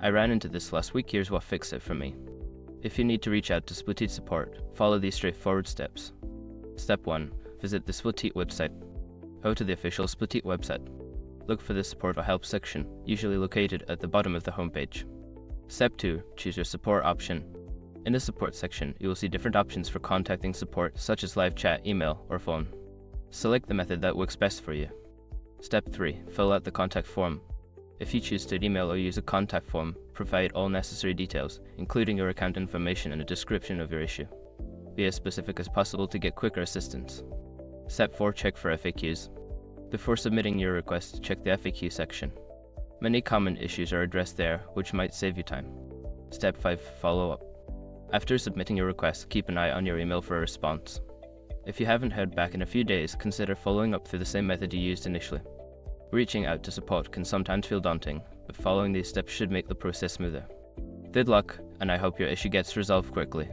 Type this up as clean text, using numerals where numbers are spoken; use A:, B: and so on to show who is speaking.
A: I ran into this last week, here's what fixed it for me. If you need to reach out to Splitit support, follow these straightforward steps. Step 1. Visit the Splitit website. Go to the official Splitit website. Look for the support or help section, usually located at the bottom of the homepage. Step 2. Choose your support option. In the support section, you will see different options for contacting support, such as live chat, email, or phone. Select the method that works best for you. Step 3. Fill out the contact form. If you choose to email or use a contact form, provide all necessary details, including your account information and a description of your issue. Be as specific as possible to get quicker assistance. Step 4. Check for FAQs. Before submitting your request, check the FAQ section. Many common issues are addressed there, which might save you time. Step 5. Follow up. After submitting your request, keep an eye on your email for a response. If you haven't heard back in a few days, consider following up through the same method you used initially. Reaching out to support can sometimes feel daunting, but following these steps should make the process smoother. Good luck, and I hope your issue gets resolved quickly.